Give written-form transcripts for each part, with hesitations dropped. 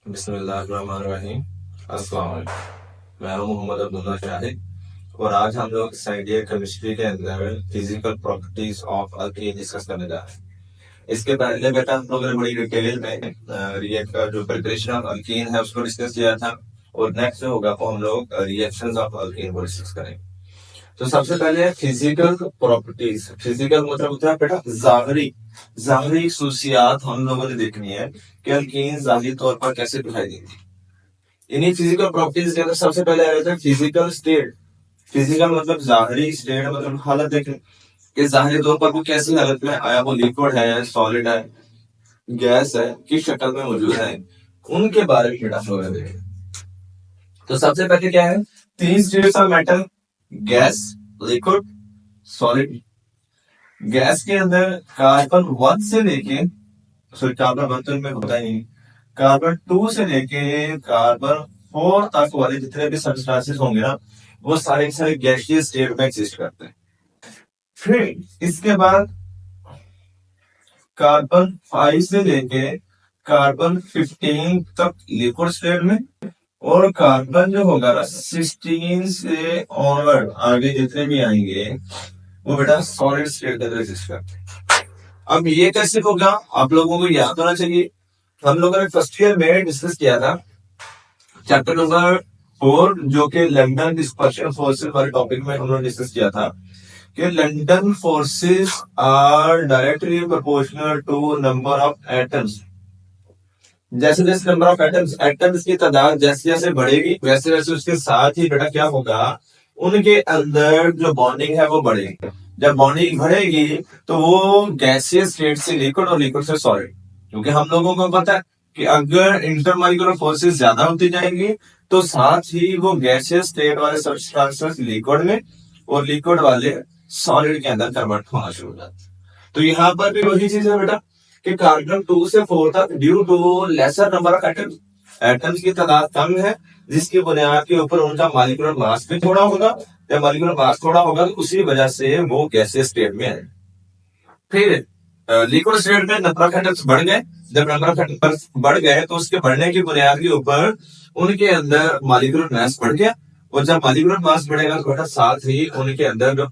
बिस्मिल्लाहिर्रहमानिर्रहीम। अस्सलाम वालेकुम। मैं हूं मोहम्मद अब्दुल्ला शाहिद और आज हम लोग सेकेंड ईयर केमिस्ट्री के अंदर physical properties of alkyne discuss करने जा रहे हैं। इसके पहले बेटा हम लोगों ने बड़ी डिटेल में रिएक्ट का जो प्रिपरेशन ऑफ अल्कीन है उसको डिस्कस किया था और नेक्स्ट जो होगा वो हम लोग रिएक्शंस ऑफ अल्कीन को डिस्कस करेंगे। तो सबसे पहले फिजिकल प्रॉपर्टीज। फिजिकल मतलब होता है बेटा जाहरी जाहरी खसूसियात हम लोगों ने देखनी है कि अल्कीन जाहरी तौर पर कैसे दिखाई देती है। इन्हीं फिजिकल प्रॉपर्टीज के अंदर सबसे पहले आ जाता है फिजिकल स्टेट। फिजिकल मतलब जाहरी, स्टेट मतलब हालत देखें कि जाहरी तौर पर वो कैसी हालत में आया, वो लिक्विड है, सॉलिड है, गैस है, किस शक्ल में मौजूद है, उनके बारे में बेटा हम लोग देखें। तो सबसे पहले क्या है, तीन states of matter, gas, liquid, solid. Gas के अंदर कार्बन 1 से लेके, सॉरी कार्बन 1 तो इनमें होता ही नहीं, कार्बन 2 से लेके कार्बन 4 तक वाले जितने भी सब्सटेंसेस होंगे ना, वो सारे के सारे गैसीय स्टेट में एग्जिस्ट करते हैं। फिर इसके बाद कार्बन 5 से लेके कार्बन 15 तक लिक्विड स्टेट में, और कार्बन जो होगा ना 16 से ऑनवर्ड आगे जितने भी आएंगे वो बेटा सॉलिड स्टेट के अंदर एग्जिस्ट करते हैं। अब ये कैसे होगा आप लोगों को याद होना चाहिए। हम लोगों ने फर्स्ट ईयर में डिस्कस किया था चैप्टर नंबर 4 जो कि लंदन डिस्पर्शन फोर्सेस वाले टॉपिक में हमने डिस्कस किया था कि London forces are directly proportional to number of atoms. जैसे जैसे नंबर ऑफ एटम्स की तादाद जैसे जैसे बढ़ेगी वैसे वैसे उसके साथ ही बेटा क्या होगा, उनके अंदर जो बॉन्डिंग है वो बढ़ेगी। जब बॉन्डिंग बढ़ेगी तो वो गैसियस स्टेट से लिक्विड और लिक्विड से सॉलिड, क्योंकि हम लोगों को पता है कि अगर इंटरमॉलिक्यूलर फोर्सेस ज्यादा होती जाएंगी तो साथ ही वो गैसियस स्टेट वाले सब्सटेंसेस लिक्विड में और लिक्विड वाले सॉलिड के अंदर कन्वर्ट होना शुरू हो जाते हैं। तो यहाँ पर भी वही चीज है बेटा कि कार्बन 2 से 4 तक due to lesser number of atoms की तादाद कम है, जिसकी बुनियाद के ऊपर उनका मॉलिक्यूलर मास भी थोड़ा होगा। जब मॉलिक्यूलर मास थोड़ा होगा तो उसी वजह से वो गैसियस स्टेट में है। फिर लिक्विड स्टेट में नंबर ऑफ एटम्स बढ़ गए। जब नंबर ऑफ एटम्स बढ़ गए तो उसके बढ़ने की बुनियाद के ऊपर उनके अंदर मॉलिक्यूलर मास बढ़ गया, और जब मॉलिक्यूलर मास बढ़ेगा तो साथ ही उनके अंदर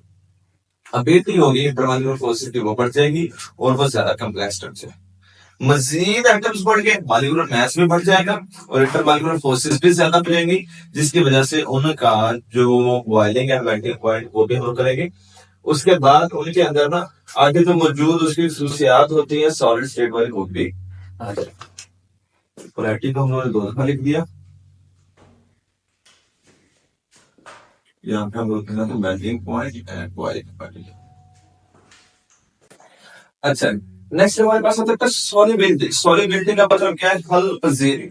अबिलिटी होगी इंटरमॉलिक्यूलर फोर्सेस की वो बढ़ जाएगी और वो ज्यादा कम्प्लेक्स स्ट्रक्चर। मजीद एटम्स बढ़ गए, मॉलिक्यूलर मास भी बढ़ जाएगा और इंटरमॉलिक्यूलर फोर्सेस भी ज्यादा मिलेंगी, जिसकी वजह से उनका जो बॉइलिंग एंड मेल्टिंग पॉइंट वो भी हम करेंगे। उसके बाद उनके अंदर ना आगे जो मौजूद उसकी खसूसियात होती है सॉलिड स्टेट वाली वो भी आ जाए। पोलैरिटी को हम लोगने दो दफा लिख दिया, यहाँ पे हम लोग melting point and boiling point. अच्छा, नेक्स्ट हमारे पास आता है सॉल्युबिलिटी। सॉल्युबिलिटी का मतलब क्या है, हल पजीरी।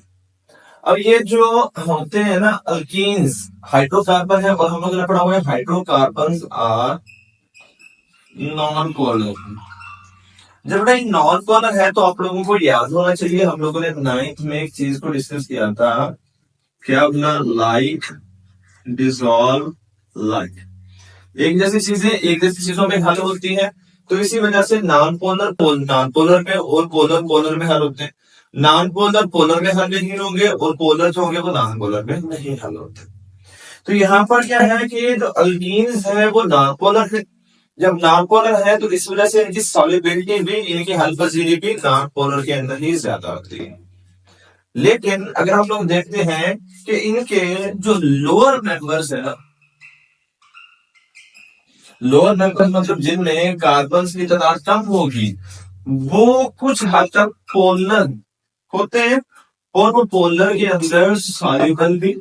अब ये जो होते हैं ना अल्कीन्स, हाइड्रोकार्बन है और हम लोगों ने पढ़ा हुआ है हाइड्रोकार्बन आर नॉन पोलर। जब नॉन पोलर है तो आप लोगों को याद होना चाहिए, हम लोगों ने 9th में एक चीज को डिस्कस किया था, क्या अपना लाइट डिसॉल्व लाइट। एक जैसी चीजें एक जैसी चीजों में हल होती है, तो इसी वजह से नॉन पोलर में और पोलर में हल होते हैं। नॉन पोलर में हल नहीं होंगे और पोलर जो होंगे वो नॉन पोलर में नहीं हल होते। तो यहाँ पर क्या है कि जो अल्कीन्स है वो नॉन पोलर है। जब नॉन पोलर है तो इस वजह से इनकी सॉल्युबिलिटी भी, इनकी हल पजीरी भी नॉन पोलर के अंदर ही ज्यादा होती है। लेकिन अगर हम लोग देखते हैं कि इनके जो लोअर मेंबर्स है ना, लोअर मेंबर्स मतलब जिनमें कार्बन की तादाद कम होगी, वो कुछ हद तक पोलर होते हैं और वो पोलर के अंदर सॉल्युबल भी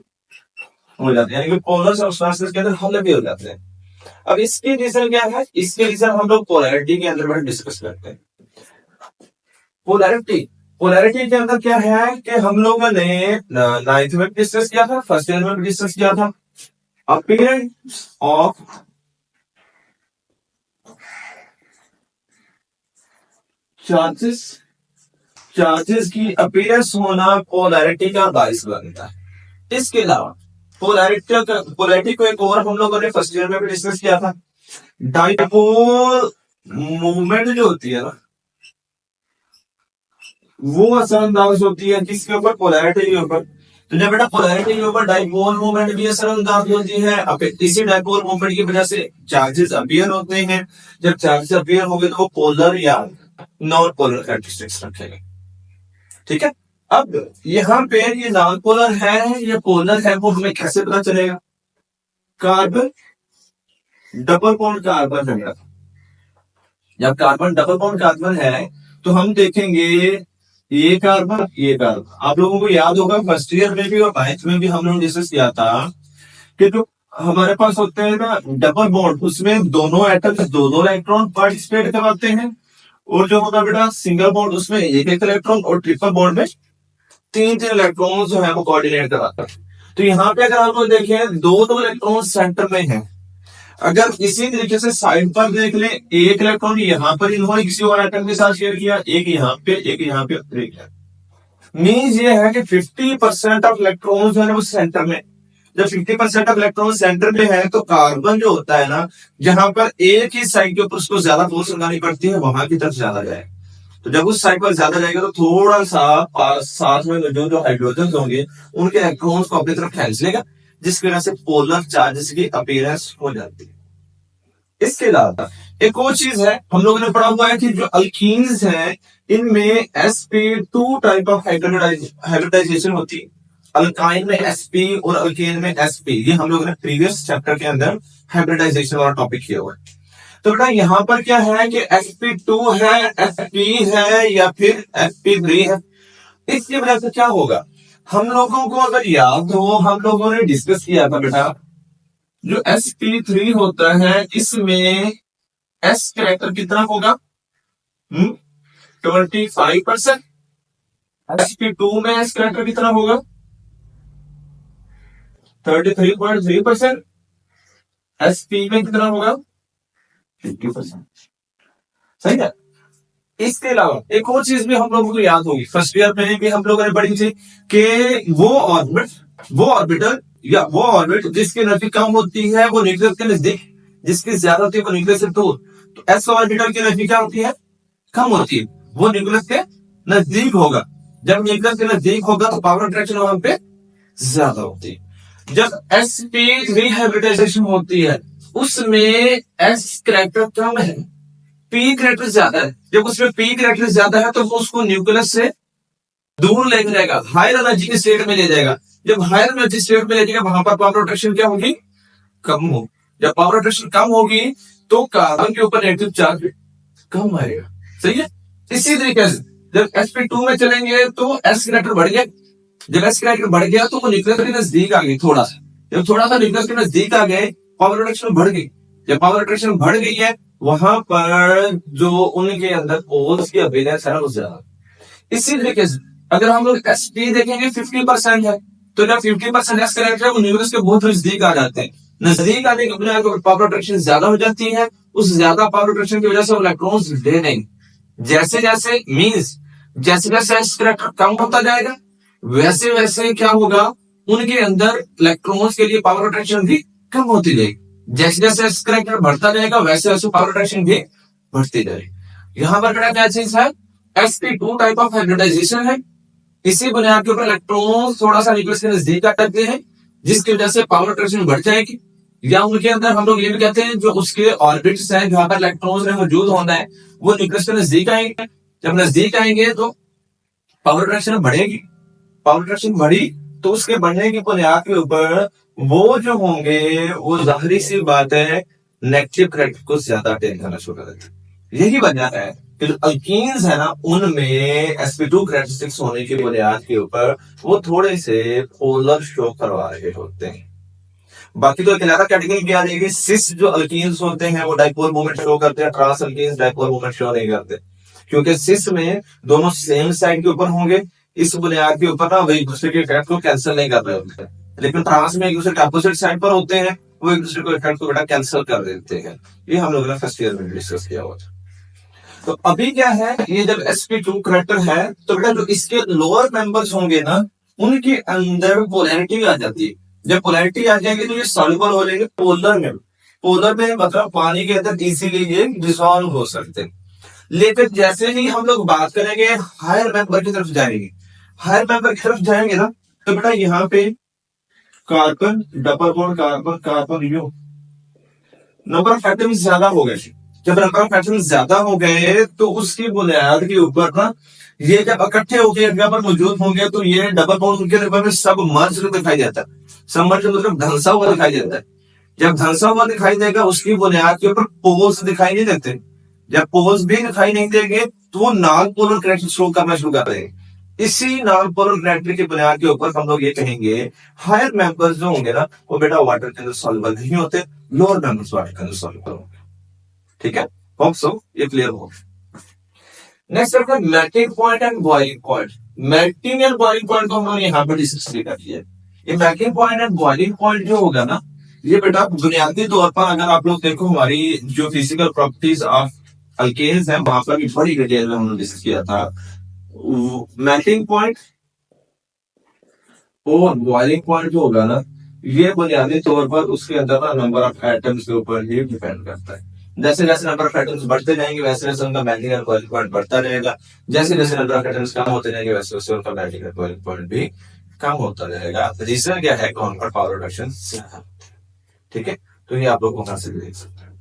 हो जाते हैं, यानी कि पोलर सब्सटेंसेस के अंदर हल भी हो जाते हैं। अब इसकी रीजन क्या है, इसके रीजन हम लोग पोलैरिटी के अंदर डिस्कस करते हैं। पोलैरिटी पोलैरिटी के अंदर क्या है कि हम लोगों ने 9th में डिस्कस किया था, फर्स्ट ईयर में डिस्कस किया था, अपीयरेंस ऑफ चार्जेस की अपीयरेंस होना पोलैरिटी का बाइस बनता है। इसके अलावा पोलैरिटी को एक और हम लोगों ने फर्स्ट ईयर में भी डिस्कस किया था, डाइपोल मूवमेंट जो होती है ना, वो असरअंदाज होती है किसके ऊपर, पोलैरिटी के ऊपर। तो जब बेटा पोलैरिटी के ऊपर डाइपोल मूवमेंट भी असरअंदाज होती है, अब इसी डाइपोल मूवमेंट की वजह से चार्जेस अपीयर होते हैं। जब चार्जेस अपीयर होंगे तो वो पोलर या नॉन पोलर कैरेक्टरिस्टिक्स रखेंगे। ठीक है, अब यहाँ पे ये नॉन पोलर है या पोलर है वो हमें कैसे पता चलेगा? कार्बन डबल बॉन्ड कार्बन है, जब कार्बन डबल बॉन्ड कार्बन है तो हम देखेंगे ये कार्बन ये कार्बन। आप लोगों को याद होगा फर्स्ट ईयर में भी और 9th में भी हम लोगों ने डिस्कस किया था कि जो हमारे पास होते हैं ना डबल बॉन्ड, उसमें दोनों एटम दो दो इलेक्ट्रॉन पार्टिसिपेट करवाते हैं, और जो होगा बेटा सिंगल बॉन्ड उसमें एक एक इलेक्ट्रॉन, और ट्रिपल बॉन्ड में तीन तीन इलेक्ट्रॉन जो है वो कोऑर्डिनेट कराता है। तो यहाँ पे अगर हम लोग देखें दो दो इलेक्ट्रॉन सेंटर में है, अगर इसी तरीके से साइड पर देख ले, एक इलेक्ट्रॉन यहाँ पर इन्होंने किसी और एटम के साथ शेयर किया, एक यहाँ पे एक यहाँ पे, मीन्स ये है कि 50% ऑफ इलेक्ट्रॉन जो है वो सेंटर में। जब 50% ऑफ इलेक्ट्रॉन सेंटर में है तो कार्बन जो होता है ना, जहां पर एक ही साइड के ऊपर उसको ज्यादा फोर्स लगानी पड़ती है वहां की तरफ ज्यादा जाए। तो जब उस साइड पर ज्यादा जाएगा तो थोड़ा सा साथ में जो हाइड्रोजन होंगे उनके इलेक्ट्रॉन्स को अपनी तरफ खेच लेगा, जिसकी वजह से पोलर चार्जेस की अपीयरेंस हो जाती है। इसके अलावा एक और चीज है, हम लोगों ने पढ़ा हुआ है कि जो अल्कीन्स हैं इनमें sp2 टाइप ऑफ हाइब्रिडाइजेशन होती है। अल्काइन में sp और अल्केन में sp, ये हम लोगों ने प्रीवियस चैप्टर के अंदर हाइब्रिडाइजेशन वाला टॉपिक किया हुआ है। तो बेटा यहाँ पर क्या है कि sp2 है, sp है या फिर sp3 है। इसकी वजह से क्या होगा, हम लोगों को अगर याद हो हम लोगों ने डिस्कस किया था बेटा, जो sp3 होता है इसमें s कैरेक्टर कितना होगा, 25%। sp2 में s कैरेक्टर कितना होगा, 33.3%। sp में कितना होगा, 50%। सही है। इसके अलावा एक और चीज भी हम लोगों को याद होगी, फर्स्ट ईयर में भी हम लोगों ने पढ़ी थी कि वो ऑर्बिटल या वो ऑर्बिट जिसकी एनर्जी कम होती है वो न्यूक्लियस के नजदीक, जिसकी ज्यादा होती है वो न्यूक्लियस से दूर। तो एस ऑर्बिटल की एनर्जी क्या होती है, कम होती है, वो न्यूक्लियस के नजदीक होगा। जब न्यूक्लियस के नजदीक होगा तो पावर अट्रैक्शन वहां पे ज्यादा होती है। जब sp3 हाइब्रिडाइजेशन होती है उसमें s कैरेक्टर कम है, p कैरेक्टर ज्यादा है। जब उसमें p कैरेक्टर ज्यादा है तो वो उसको न्यूक्लियस से दूर ले जाएगा, हायर एनर्जी के स्टेट में ले जाएगा। जब हायर एनर्जी स्टेट में ले जाएगा वहां पर पावर अट्रैक्शन क्या होगी, कम हो। जब पावर अट्रैक्शन कम होगी तो कार्बन के ऊपर नेगेटिव चार्ज कम आएगा। सही है। इसी तरीके से जब sp2 में चलेंगे तो s कैरेक्टर बढ़ गया, जब s कैरेक्टर बढ़ गया तो वो न्यूक्लियस के नजदीक आ गई थोड़ा सा, जब थोड़ा सा न्यूक्लियस के नजदीक आ गए पावर अट्रैक्शन बढ़ गई। जब पावर अट्रैक्शन बढ़ गई है वहां पर जो उनके अंदर पोल्स की अपीयरेंस है ना वो ज्यादा। इसी तरीके से अगर हम लोग sp देखेंगे 50% है, तो जब 50% एस कैरेक्टर है वो न्यूक्लियस के बहुत नजदीक आ जाते हैं। नजदीक आने के बिना पावर अट्रैक्शन ज्यादा हो जाती है, उस ज्यादा पावर अट्रैक्शन की वजह से इलेक्ट्रॉन्स ले नहीं। जैसे जैसे मीन्स जैसे जैसे एस कैरेक्टर कम होता जाएगा वैसे वैसे क्या होगा, उनके अंदर इलेक्ट्रॉन्स के लिए पावर अट्रैक्शन भी कम होती जाएगी। जैसे जैसे एस कैरेक्टर बढ़ता जाएगा वैसे वैसे पावर अट्रैक्शन भी बढ़ती जाएगी। यहाँ पर क्या चीज है, sp2 टाइप ऑफ हाइब्रिडाइजेशन है। इसी बुनियाद के ऊपर इलेक्ट्रॉन थोड़ा सा न्यूक्लियस के नजदीक आते हैं जिसकी वजह से पावर अट्रैक्शन बढ़ जाएगी। या उनके अंदर हम लोग ये भी कहते हैं जो उसके ऑर्बिट्स हैं जहां पर इलेक्ट्रॉन्स ने मौजूद होना है वो न्यूक्लियस के नजदीक आएंगे। जब नजदीक आएंगे तो पावर अट्रैक्शन बढ़ेगी, पावर अट्रैक्शन बढ़ी तो उसके बढ़ने की बुनियाद के ऊपर वो जो होंगे वो जाहिर सी बात है नेगेटिव कैरेक्टर को ज्यादा अटेन करना शुरू कर देते हैं। यही वजह है कि जो अल्कीन्स है ना उनमें sp2 कैरेक्टरिस्टिक्स होने की बुनियाद के ऊपर वो थोड़े से पोलर शो करवा रहे होते हैं। बाकी तो एक अलग कैटेगरी क्या देगी, सिस जो अल्कीन्स होते हैं वो डाइपोल मोमेंट शो करते हैं, trans alkenes dipole moment show नहीं करते, क्योंकि सिस में दोनों सेम साइड के ऊपर होंगे। इस बुनियाद के ऊपर ना वो एक दूसरे के इफेक्ट को कैंसिल नहीं कर रहे होते हैं, लेकिन ट्रांस में एक दूसरे के अपोजिट साइड पर होते हैं, वो एक दूसरे को इफेक्ट को बेटा कैंसिल कर देते हैं। ये हम लोगों ने फर्स्ट ईयर में डिस्कस किया हुआ था। तो अभी क्या है, ये जब sp2 कैरेक्टर है तो बेटा जो इसके लोअर मेंबर्स होंगे ना उनके अंदर पोलैरिटी आ जाती है। जब पोलैरिटी आ जाएगी तो ये सॉल्युबल हो जाएंगे पोलर में। पोलर में मतलब पानी के अंदर इजीली ये डिसॉल्व हो सकते हैं। लेकिन जैसे ही हम लोग बात करेंगे हायर मेंबर की तरफ जाएंगे, हायर मेंबर की तरफ जाएंगे ना, तो बेटा यहाँ पे carbon double bond carbon carbon you number of atoms ज्यादा हो गए। जब नंबर ऑफ एटम्स ज्यादा हो गए तो उसकी बुनियाद के ऊपर ना ये जब इकट्ठे होकर एक जगह पर मौजूद होंगे तो ये डबल बॉन्ड उनके ऊपर में सब मर्ज दिखाई देता है। सब मर्ज मतलब धंसा हुआ दिखाई देता है। जब धंसा हुआ दिखाई देगा उसकी बुनियाद के ऊपर पोल्स दिखाई नहीं देते। जब पोल्स भी दिखाई नहीं देंगे तो वो नॉन पोलर करेक्टर शो करना शुरू कर देंगे। इसी नॉन पोलर करेक्टर की बुनियाद के ऊपर हम लोग ये कहेंगे हायर मेंबर्स जो होंगे ना वो बेटा वाटर के अंदर सॉल्युबल नहीं होते, लोअर मेंबर्स वाटर के अंदर सॉल्युबल होंगे। ठीक है, होप सो ये क्लियर हो। नेक्स्ट चैप्टर है melting point and boiling point. Melting and boiling point को हम लोग यहाँ पर डिस्कस कर लिया। ये melting point and boiling point जो होगा ना, ये बेटा बुनियादी तौर पर अगर आप लोग देखो हमारी जो फिजिकल प्रॉपर्टीज ऑफ अल्केन्स है वहां पर भी बड़ी डिटेल में हमने डिस्कस किया था। मेल्टिंग पॉइंट और बॉइलिंग पॉइंट जो होगा ना, ये बुनियादी तौर पर उसके अंदर ना नंबर ऑफ एटम्स के ऊपर ही डिपेंड करता है। जैसे जैसे नंबर ऑफ एटम्स बढ़ते जाएंगे वैसे वैसे उनका मेल्टिंग एंड बॉइलिंग पॉइंट बढ़ता रहेगा। जैसे जैसे नंबर ऑफ एटम्स कम होते जाएंगे वैसे वैसे उनका मेल्टिंग एंड बॉइलिंग पॉइंट भी कम होता रहेगा। रीजन क्या है? वहां पर पावर रिडक्शन। ठीक है, तो ये आप लोग वहां से देख सकते हैं।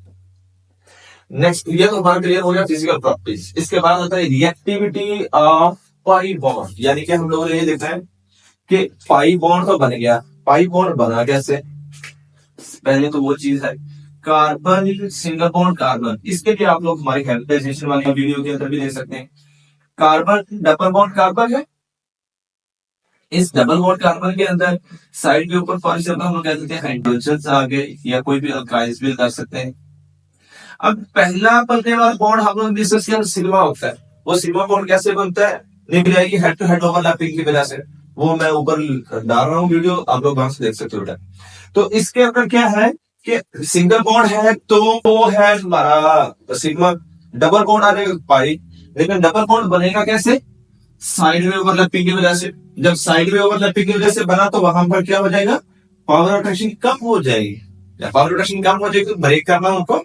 नेक्स्ट ये तो हमारा क्लियर हो गया फिजिकल प्रॉपर्टीज। इसके बाद आता है रिएक्टिविटी ऑफ पाई बॉन्ड, यानी कि हम लोगों ने ये देखा है कि पाई बॉन्ड तो बन गया। पाई बॉन्ड बना कैसे? पहले तो वो चीज है कार्बन सिंगल बॉन्ड कार्बन। इसके लिए आप लोग हमारे हेल्पलाइजेशन वाली वीडियो के अंदर भी देख सकते हैं। कार्बन डबल बॉन्ड कार्बन है। इस डबल बॉन्ड कार्बन के अंदर साइड के ऊपर फॉर एग्जाम्पल हम लोग कह सकते हैं हाइड्रोजन आ गए या कोई भी अल्काइल्स भी कर सकते हैं। अब पहला बनने वाला बॉन्ड हम लोग डिस्कस किया सिग्मा होता है। वो सिग्मा बॉन्ड कैसे बनता है? निकल आएगी हेड टू हेड ओवरलैपिंग की वजह से। वो मैं ऊपर डाल रहा हूँ वीडियो, आप लोग वहां से देख सकते हो बेटा। तो इसके अंदर क्या है कि सिंगल बॉन्ड है तो वो है हमारा सिग्मा, डबल बॉन्ड आ जाएगा पाई। लेकिन डबल बॉन्ड बनेगा कैसे? साइड में ओवरलैपिंग की वजह से। जब साइड में ओवरलैपिंग की वजह से बना तो वहां पर क्या हो जाएगा? पावर अट्रैक्शन कम हो जाएगी। जब पावर अट्रैक्शन कम हो जाएगी तो ब्रेक करना उनको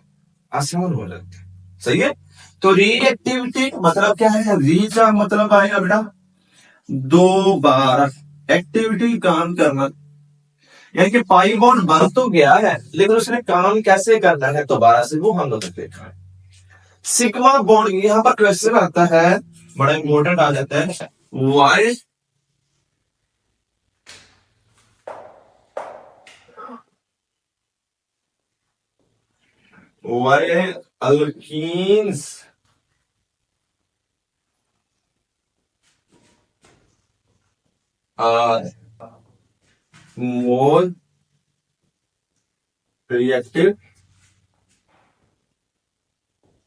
आसान हो जाता है। सही है। तो रिएक्टिविटी मतलब क्या है? री का मतलब आएगा बेटा दोबारा एक्टिविटी काम करना। यानी कि पाई बॉन्ड बन तो गया है लेकिन उसने काम कैसे करना है दोबारा से वो हम लोग देखा है। सिग्मा बॉन्ड यहां पर क्वेश्चन आता है, बड़ा इंपॉर्टेंट आ जाता है। Why why alkenes are more reactive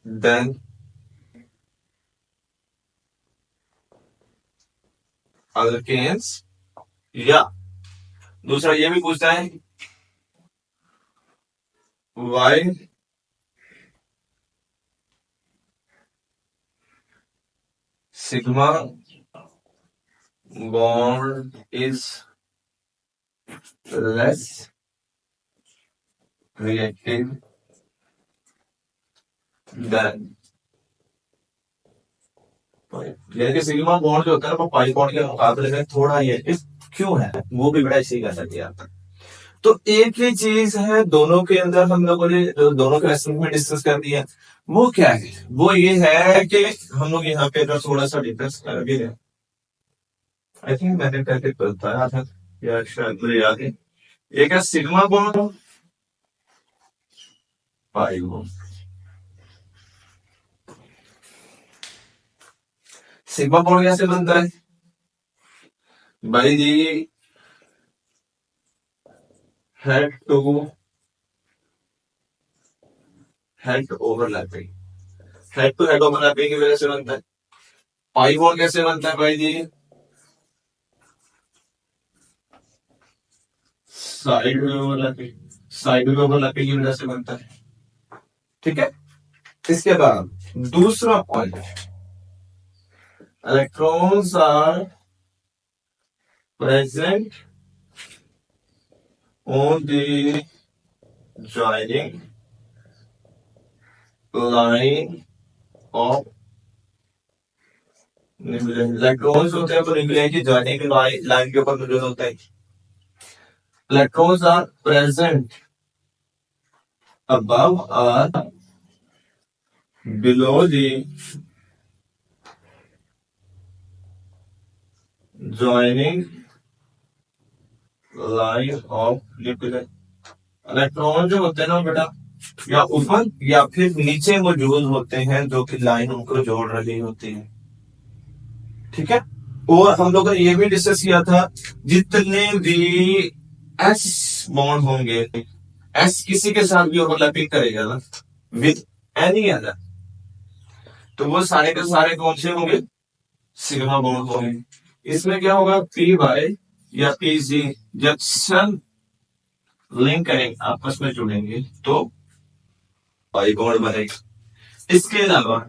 than alkanes, या दूसरा ये भी पूछता है why sigma bond is less reactive than, यानी कि सिग्मा बॉन्ड जो होता है ना वो पाई बॉन्ड के मुकाबले में थोड़ा ये क्यों है वो भी बड़ा इसी का दिया था। तो एक ही चीज है दोनों के अंदर, हम लोगों ने जो दोनों के रेस्टोरेंट में डिस्कस कर दिया वो क्या है? वो ये है कि हम लोग यहाँ पे अगर थोड़ा सा डिफरेंस कर भी रहे, आई थिंक मैंने करके बताया था या शायद मुझे याद है। एक है sigma bond, pi bond. Sigma bond कैसे बनता है भाई जी? Head to head overlapping, head to head overlapping की वजह से बनता है। पाई बॉन्ड कैसे बनता है भाई जी? साइड में ओवरलैपिंग, साइड में ओवरलैपिंग की वजह से बनता है। ठीक है, इसके बाद दूसरा point, electrons are present on the joining line of electrons होते हैं तो न्यूक्लियाई की ज्वाइनिंग लाइन के ऊपर मौजूद होते हैं. Electrons are present above or below the joining line of nuclei. Electron जो होते हैं ना बेटा, या ऊपर या फिर नीचे मौजूद होते हैं जो कि लाइन उनको जोड़ रही होती है. ठीक है. और हम लोगों ने ये भी डिस्कस किया था, जितने भी एस बॉन्ड होंगे, एस किसी के साथ भी ओवरलैपिंग करेगा ना विद एनी अदर, तो वो सारे के सारे कौन से होंगे? सिग्मा बॉन्ड होंगे. इसमें क्या होगा? पी वाई या पी जी जब सन लिंक करेंगे, आपस में जुड़ेंगे तो पाई बॉन्ड बनेगा. इसके अलावा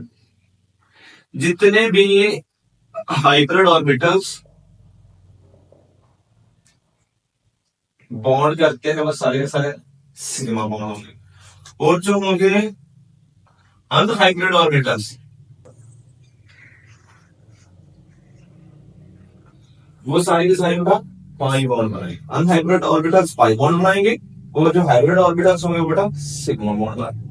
जितने भी हाइब्रिड ऑर्बिटल्स बॉन्ड करते हैं वो सारे के सारे सिग्मा बॉन्ड होंगे. और जो होंगे अनहाइब्रिड ऑर्बिटल्स, वो सारे के सारे का पाई बॉन्ड बनाएंगे. अनहाइब्रिड ऑर्बिटल्स पाई बॉन्ड बनाएंगे और जो हाइब्रिड ऑर्बिटल्स होंगे वो बेटा सिग्मा बॉन्ड बनाएंगे.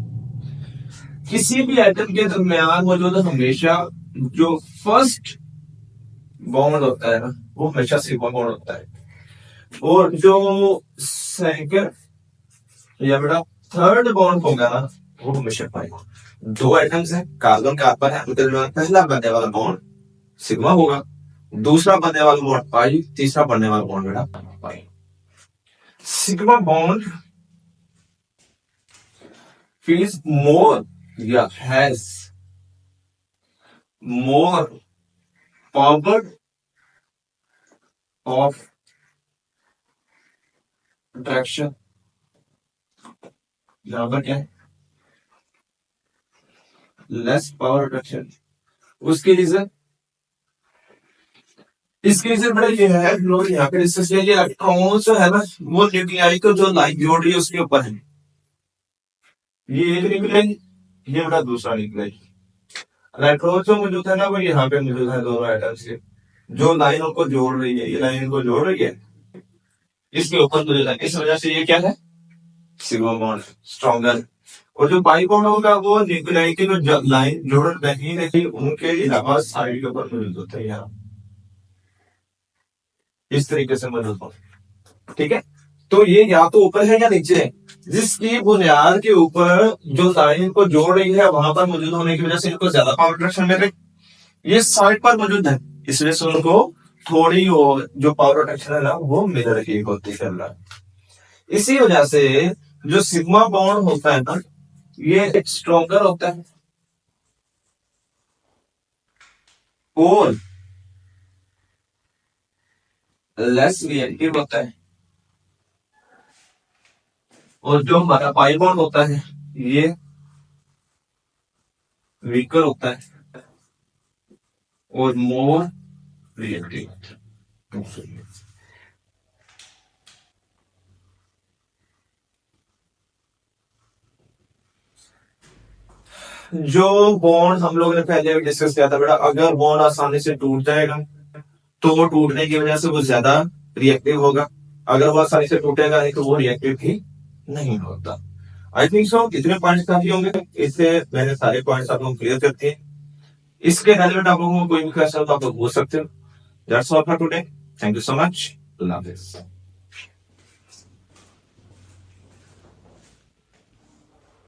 किसी भी एटम के दरमियान मौजूद हमेशा जो फर्स्ट बॉन्ड होता है ना वो हमेशा सिग्मा बॉन्ड होता है, और जो सेकंड या बेटा थर्ड बॉन्ड होगा ना वो हमेशा पाई बॉन्ड. दो एटम्स हैं, कार्बन कार्बन है, उनके दरमियान पहला बनने वाला बॉन्ड सिग्मा होगा, दूसरा बनने वाला बॉन्ड पाई, तीसरा बनने वाला बॉन्ड बेटा पाई. सिग्मा बॉन्ड feels more या has more power of attraction. यहां पर क्या है? Less power attraction. उसके रीजन, इसके रीजन बड़ा ये है, लोग यहाँ पे डिस्कस किया, इलेक्ट्रॉन जो है ना वो न्यूक्लियाई को जो लाइन जोड़ रही है उसके ऊपर है. ये एक न्यूक्लियाई, ये बड़ा दूसरा न्यूक्लियाई. इलेक्ट्रॉन जो मौजूद है ना वो यहाँ पे मौजूद है दोनों एटम्स के, जो लाइन उनको जोड़ रही है, ये लाइन को जोड़ रही है, इसके ऊपर मौजूद है. इस वजह से ये क्या है? Sigma bond stronger. और जो पाई बॉन्ड होगा वो न्यूक्लियाई की जो लाइन जोड़ रही नहीं उनके अलावा साइड के ऊपर मौजूद होते हैं यहाँ, इस तरीके से मौजूद हो. ठीक है. तो ये या तो ऊपर है या नीचे है, जिसकी बुनियाद के ऊपर जो लाइन को जोड़ रही है वहां पर मौजूद होने की वजह से इनको ज्यादा पावर अट्रैक्शन मिल रही. ये साइड पर मौजूद है, इस वजह से उनको थोड़ी और जो पावर अट्रैक्शन है ना वो मिल रही होती है. इसी वजह से जो सिग्मा बॉन्ड होता है ना ये स्ट्रॉन्गर होता है और लेस रिएक्टिव होता है, और जो हमारा पाई बॉन्ड होता है ये वीकर होता है और मोर रिएक्टिव. जो बॉन्ड हम लोगों ने पहले भी डिस्कस किया था बेटा, अगर बॉन्ड आसानी से टूट जाएगा तो वो टूटने की वजह से वो ज्यादा रिएक्टिव होगा, अगर वो आसानी से टूटेगा नहीं तो वो रिएक्टिव ही नहीं होता. आई थिंक सो इतने पॉइंट्स काफी होंगे, इससे मैंने सारे पॉइंट्स आप लोग क्लियर करते हैं. इसके रिलेटेड आप लोगों को कोई भी क्वेश्चन तो आप लोग पूछ सकते हो. That's all for today. Thank you so much. अल्लाह हाफिज़.